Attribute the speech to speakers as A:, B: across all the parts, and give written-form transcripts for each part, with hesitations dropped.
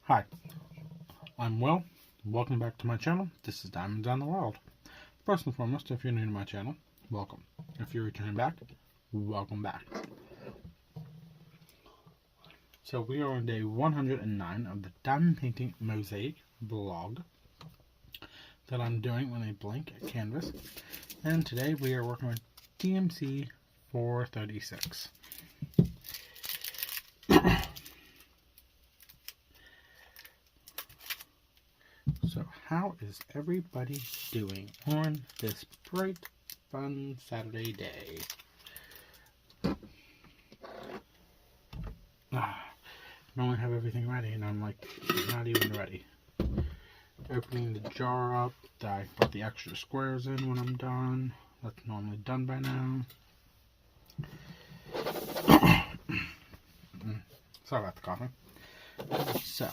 A: Hi, I'm Will. Welcome back to my channel. This is Diamonds on the World. First and foremost, if you're new to my channel, welcome. If you're returning back, welcome back. So we are on day 109 of the Diamond Painting Mosaic vlog that I'm doing on a blank canvas. And today we are working with DMC 436. So how is everybody doing on this bright, fun Saturday day? I normally have everything ready and I'm like not even ready. Opening the jar up, I put the extra squares in when I'm done. That's normally done by now. Sorry about the coughing. So,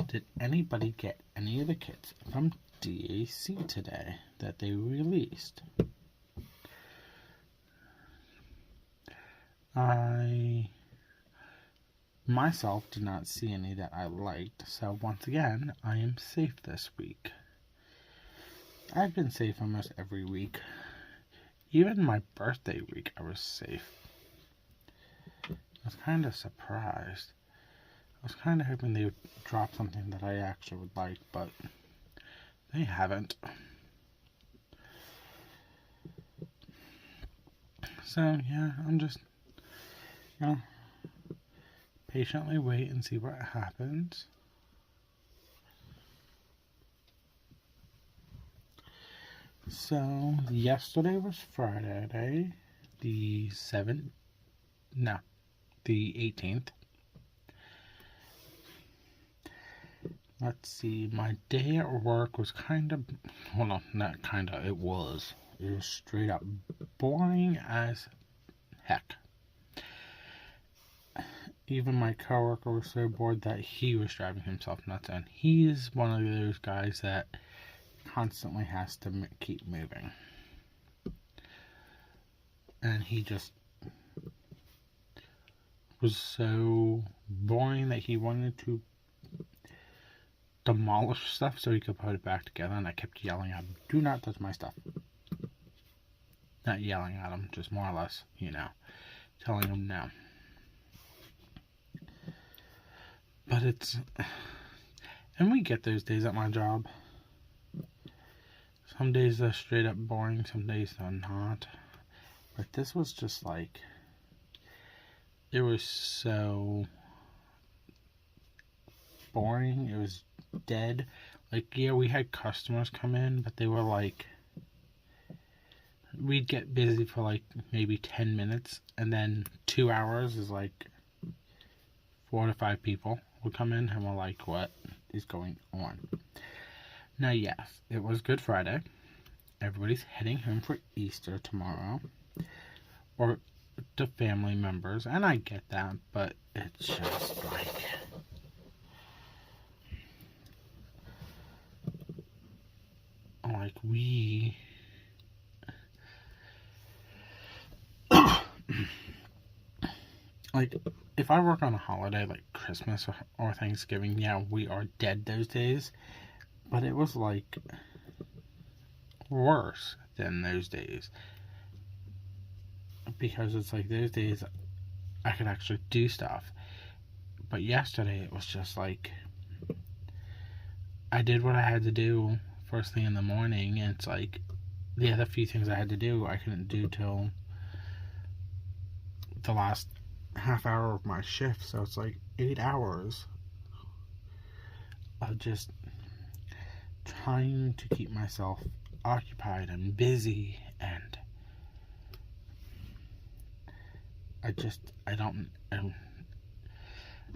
A: did anybody get any of the kits from DAC today that they released? I myself did not see any that I liked, so once again, I am safe this week. I've been safe almost every week. Even my birthday week, I was safe. I was kind of surprised. I was kind of hoping they would drop something that I actually would like, but they haven't. So, yeah, I'm just, patiently wait and see what happens. So, yesterday was Friday, the 18th. Let's see, my day at work was kind of, well, no, not kind of, it was straight up boring as heck. Even my coworker was so bored that he was driving himself nuts, and he's one of those guys that constantly has to keep moving. And he just was so boring that he wanted to demolish stuff so he could put it back together, and I kept yelling at him, do not touch my stuff. Not yelling at him, just more or less, telling him no. But and we get those days at my job. Some days they're straight up boring, some days they're not. But this was just like, it was so boring, it was dead. Like, yeah, we had customers come in, but they were like, we'd get busy for like maybe 10 minutes, and then 2 hours is like 4 to 5 people would come in, and we're like, what is going on? Now, yes, it was Good Friday. Everybody's heading home for Easter tomorrow, or to family members, and I get that, but it's just like we like, if I work on a holiday like Christmas or Thanksgiving, yeah, we are dead those days, but it was like worse than those days, because it's like those days I could actually do stuff, but yesterday it was just like I did what I had to do first thing in the morning, and it's like the other few things I had to do I couldn't do till the last half hour of my shift, so it's like 8 hours of just trying to keep myself occupied and busy, and I don't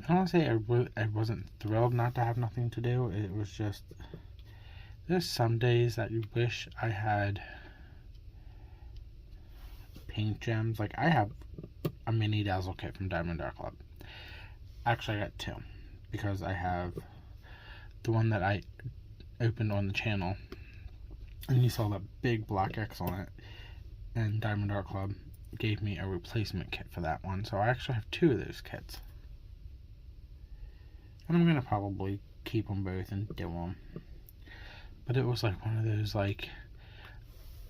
A: want to say I wasn't thrilled not to have nothing to do. It was just, there's some days that you wish I had paint gems. Like, I have a mini dazzle kit from Diamond Art Club. Actually, I got 2, because I have the one that I opened on the channel, and you saw that big black X on it, and Diamond Art Club gave me a replacement kit for that one, so I actually have 2 of those kits. And I'm going to probably keep them both and do them. But it was like one of those, like,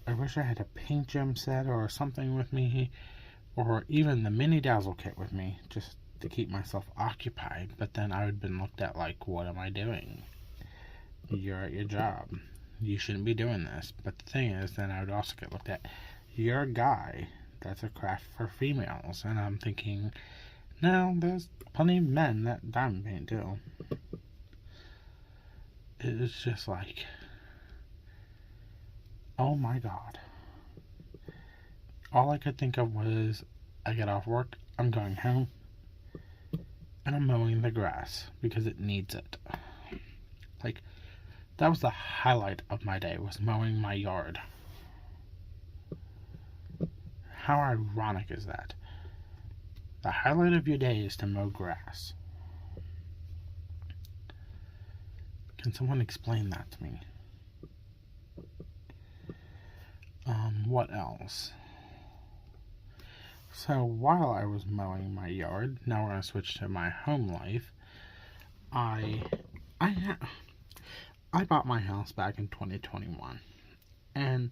A: I wish I had a paint gem set or something with me, or even the mini dazzle kit with me, just to keep myself occupied. But then I would have been looked at like, what am I doing? You're at your job. You shouldn't be doing this. But the thing is, then I would also get looked at, you're a guy. That's a craft for females. And I'm thinking, no, there's plenty of men that diamond paint too. It's just like, oh my god. All I could think of was, I get off work, I'm going home, and I'm mowing the grass because it needs it. Like, that was the highlight of my day, was mowing my yard. How ironic is that? The highlight of your day is to mow grass. Can someone explain that to me? What else? So while I was mowing my yard, now we're going to switch to my home life. I bought my house back in 2021, and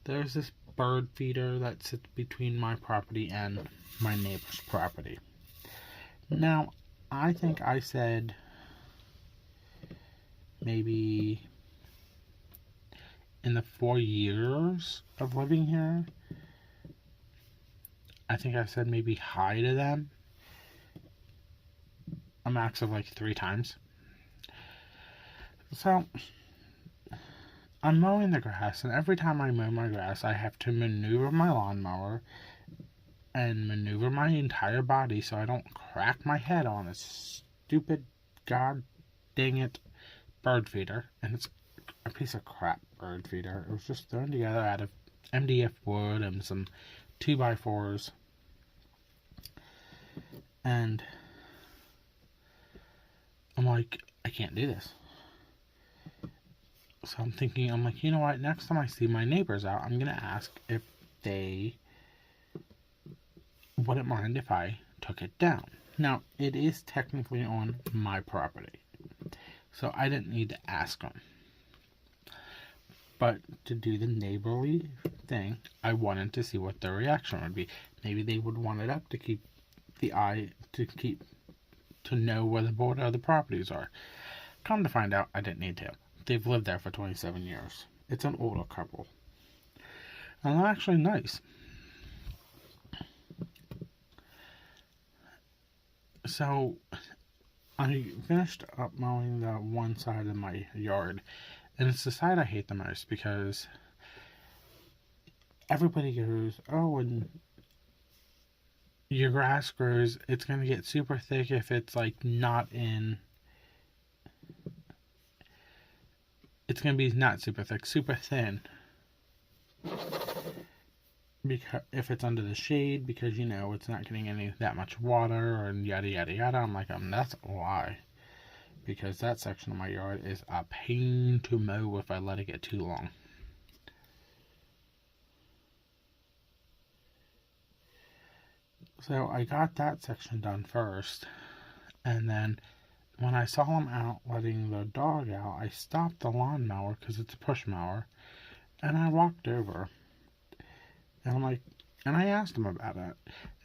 A: there's this bird feeder that sits between my property and my neighbor's property. Now, I think I said maybe in the 4 years of living here, I think I said maybe hi to them a max of like 3 times. So, I'm mowing the grass, and every time I mow my grass, I have to maneuver my lawnmower and maneuver my entire body so I don't crack my head on a stupid, god dang it, bird feeder. And it's a piece of crap bird feeder. It was just thrown together out of MDF wood and some 2x4s. And I'm like, I can't do this. So I'm thinking, I'm like, you know what, next time I see my neighbors out, I'm going to ask if they wouldn't mind if I took it down. Now, it is technically on my property, so I didn't need to ask them. But to do the neighborly thing, I wanted to see what their reaction would be. Maybe they would want it up to keep the eye, to know where the border of the properties are. Come to find out, I didn't need to. They've lived there for 27 years. It's an older couple. And they're actually nice. So, I finished up mowing the one side of my yard. And it's the side I hate the most because everybody goes, oh, when your grass grows, it's going to get super thick if it's like not in... It's going to be not super thick, super thin. Because if it's under the shade, because, you know, it's not getting that much water, and yada, yada, yada. I'm like, that's why. Because that section of my yard is a pain to mow if I let it get too long. So I got that section done first, and then when I saw him out letting the dog out, I stopped the lawnmower because it's a push mower, and I walked over, and I'm like, and I asked him about it,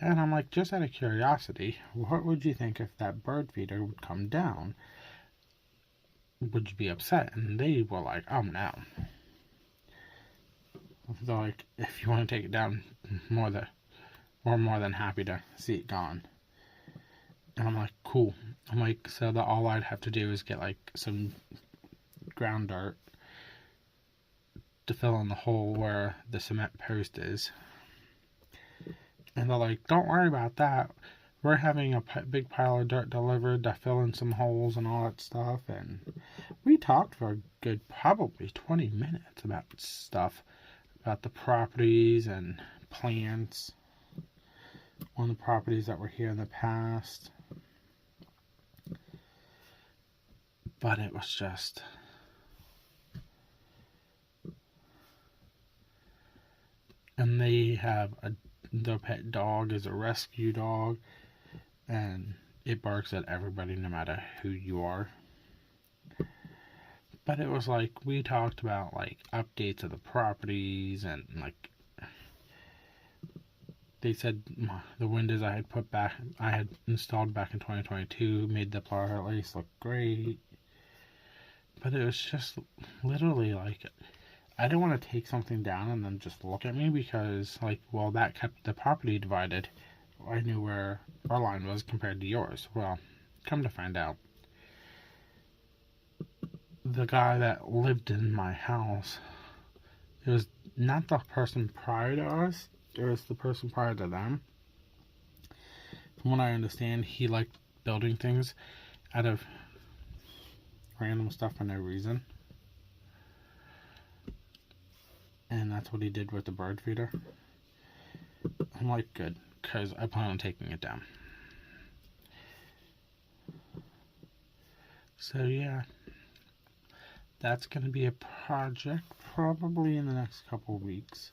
A: and I'm like, just out of curiosity, what would you think if that bird feeder would come down? Would you be upset? And they were like, oh no. They're like, if you want to take it down, we're more than happy to see it gone. And I'm like, cool. I'm like, so all I'd have to do is get like some ground dirt to fill in the hole where the cement post is. And they're like, don't worry about that. We're having a big pile of dirt delivered to fill in some holes and all that stuff. And we talked for a good probably 20 minutes about stuff, about the properties and plants on the properties that were here in the past. But it was just... And they have their pet dog is a rescue dog. And it barks at everybody no matter who you are. But it was like, we talked about like updates of the properties, and like they said the windows I had installed back in 2022 made the place look great. But it was just literally like, I didn't want to take something down and then just look at me, because like, well, that kept the property divided. I knew where our line was compared to yours. Well, come to find out, the guy that lived in my house, it was not the person prior to us, it was the person prior to them. From what I understand, he liked building things out of random stuff for no reason. And that's what he did with the bird feeder. I'm like, good, because I plan on taking it down. So yeah, that's going to be a project probably in the next couple weeks,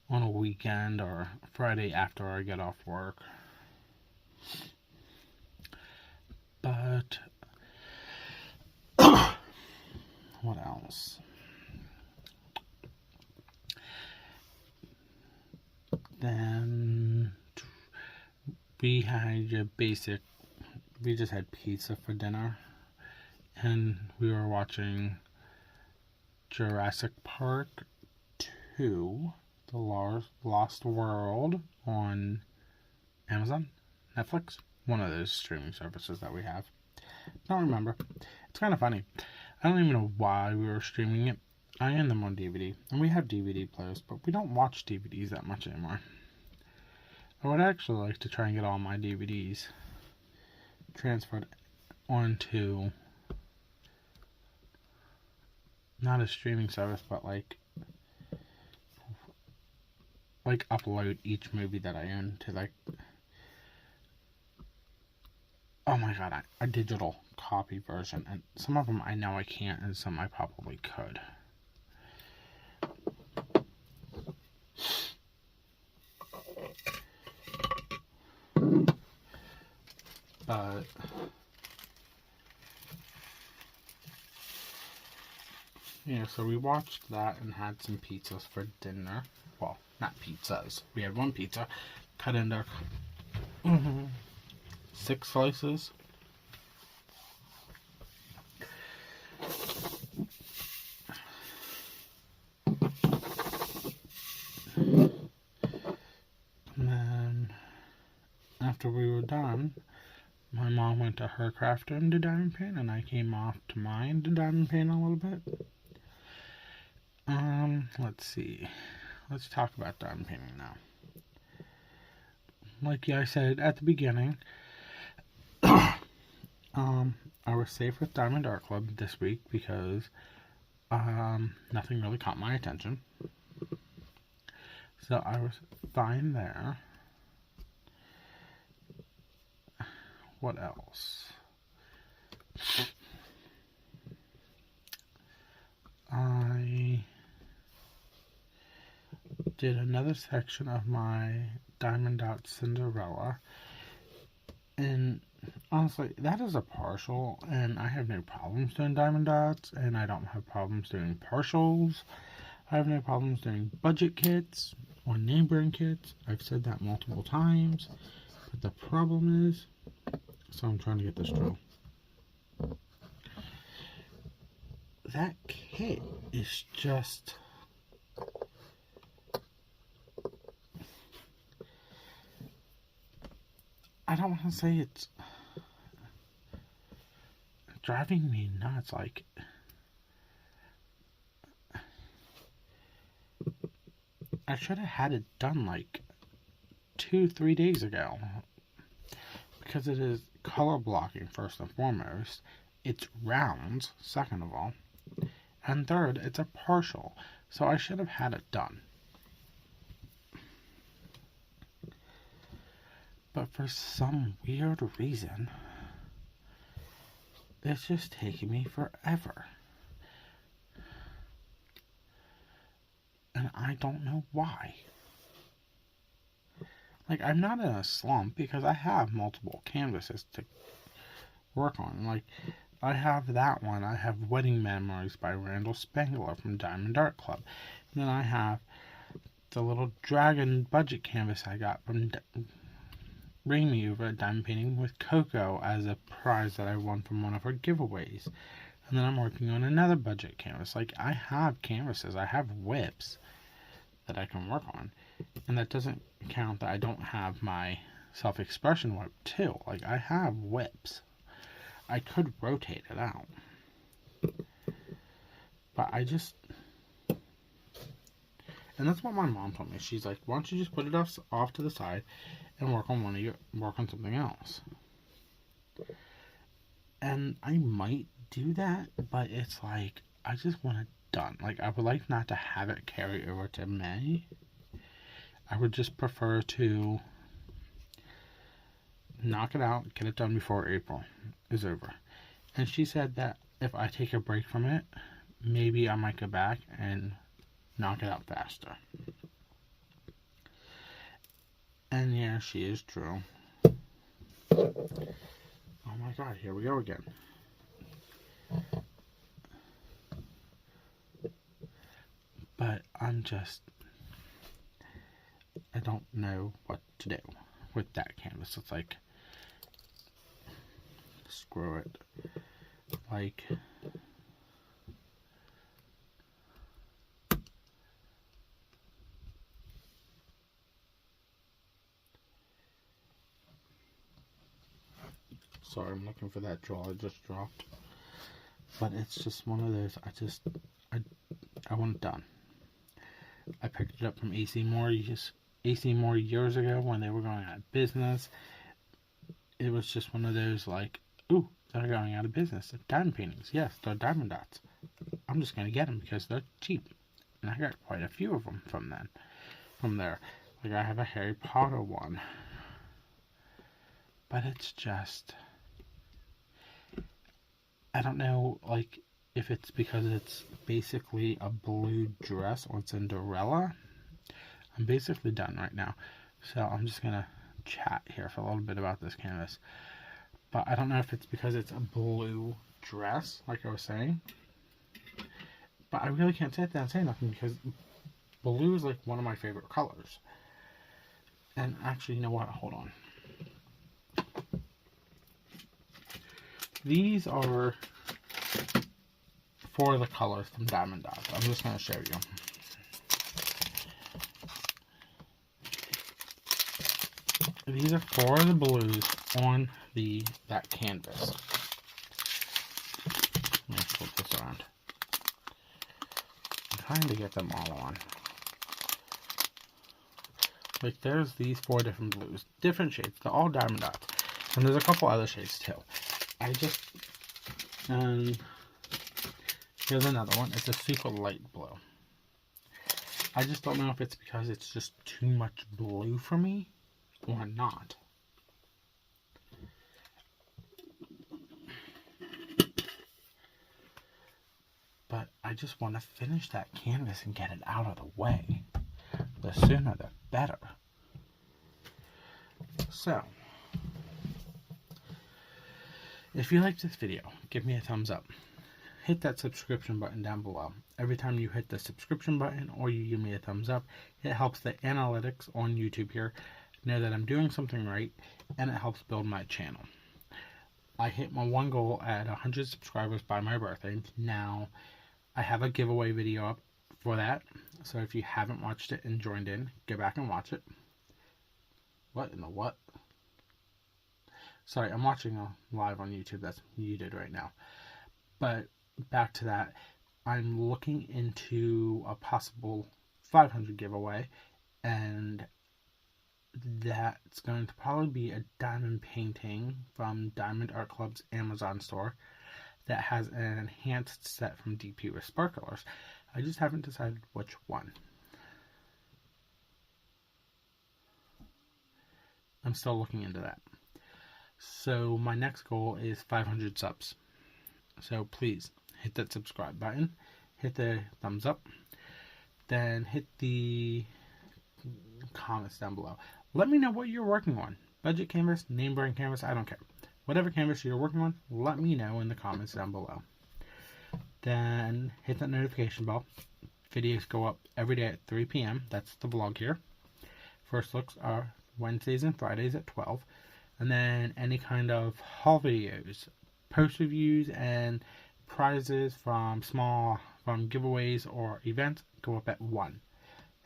A: on a weekend or Friday after I get off work. But what else? Then we had your basic, we just had pizza for dinner, and we were watching Jurassic Park 2, The Lost World, on Amazon, Netflix, one of those streaming services that we have. Don't remember. It's kind of funny. I don't even know why we were streaming it. I own them on DVD, and we have DVD players, but we don't watch DVDs that much anymore. I would actually like to try and get all my DVDs transferred onto, not a streaming service, but like upload each movie that I own to like, oh my god, a digital copy version. And some of them I know I can't, and some I probably could. But yeah, so we watched that and had some pizzas for dinner. Well, not pizzas. We had one pizza cut into 6 slices. And then after we were done, my mom went to her craft room to diamond paint, and I came off to mine to diamond paint a little bit. Let's see. Let's talk about diamond painting now. Like I said at the beginning, I was safe with Diamond Art Club this week because nothing really caught my attention. So I was fine there. What else? I did another section of my Diamond Dot Cinderella, and honestly, that is a partial, and I have no problems doing diamond dots, and I don't have problems doing partials. I have no problems doing budget kits or name brand kits. I've said that multiple times, but the problem is, so I'm trying to get this through. That kit is just, I don't want to say it's driving me nuts. Like, I should have had it done like 2-3 days ago, because it is color blocking first and foremost, it's rounds second of all, and third, it's a partial, so I should have had it done. But for some weird reason, it's just taking me forever. And I don't know why. Like, I'm not in a slump because I have multiple canvases to work on. Like, I have that one. I have Wedding Memories by Randall Spangler from Diamond Art Club. And then I have the little dragon budget canvas I got from Raimi over at Diamond Painting with Coco as a prize that I won from one of her giveaways. And then I'm working on another budget canvas. Like, I have canvases. I have whips that I can work on. And that doesn't count that I don't have my self-expression whip too. Like, I have whips. I could rotate it out. But I just... And that's what my mom told me. She's like, why don't you just put it off to the side and work on something else. And I might do that, but it's like, I just want it done. Like, I would like not to have it carry over to May. I would just prefer to knock it out, get it done before April is over. And she said that if I take a break from it, maybe I might go back and knock it out faster. And yeah, she is true. Oh my god, here we go again. But I don't know what to do with that canvas. It's like, screw it. Like, sorry, I'm looking for that draw I just dropped. But it's just one of those, I want it done. I picked it up from AC Moore years ago when they were going out of business. It was just one of those, like, ooh, they're going out of business. Diamond paintings, yes, they're diamond dots. I'm just going to get them because they're cheap. And I got quite a few of them from there. Like, I have a Harry Potter one. But it's just, I don't know, like, if it's because it's basically a blue dress on Cinderella. I'm basically done right now. So I'm just going to chat here for a little bit about this canvas. But I don't know if it's because it's a blue dress, like I was saying. But I really can't sit down and say nothing because blue is like one of my favorite colors. And actually, you know what? Hold on. These are 4 of the colors from Diamond Dots. I'm just going to show you. These are 4 of the blues on that canvas. Let me flip this around. I'm trying to get them all on. Like, there's these 4 different blues. Different shades. They're all Diamond Dots. And there's a couple other shades too. Here's another one. It's a super light blue. I just don't know if it's because it's just too much blue for me or not. But I just want to finish that canvas and get it out of the way. The sooner the better. So, if you liked this video, give me a thumbs up. Hit that subscription button down below. Every time you hit the subscription button or you give me a thumbs up, it helps the analytics on YouTube here know that I'm doing something right, and it helps build my channel. I hit my one goal at 100 subscribers by my birthday. Now, I have a giveaway video up for that, so if you haven't watched it and joined in, go back and watch it. What in the what? Sorry, I'm watching live on YouTube. That's muted right now. But back to that, I'm looking into a possible 500 giveaway, and that's going to probably be a diamond painting from Diamond Art Club's Amazon store that has an enhanced set from DP with sparklers. I just haven't decided which one. I'm still looking into that. So my next goal is 500 subs. So please hit that subscribe button, hit the thumbs up, then hit the comments down below. Let me know what you're working on. Budget canvas, name brand canvas, I don't care. Whatever canvas you're working on, let me know in the comments down below. Then hit that notification bell. Videos go up every day at 3 p.m. That's the vlog here. First looks are Wednesdays and Fridays at 12. And then any kind of haul videos, post reviews, and prizes from giveaways or events go up at 1.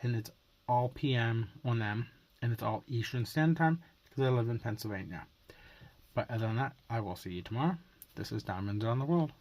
A: And it's all PM on them. And it's all Eastern Standard Time because I live in Pennsylvania. But other than that, I will see you tomorrow. This is Diamonds on the World.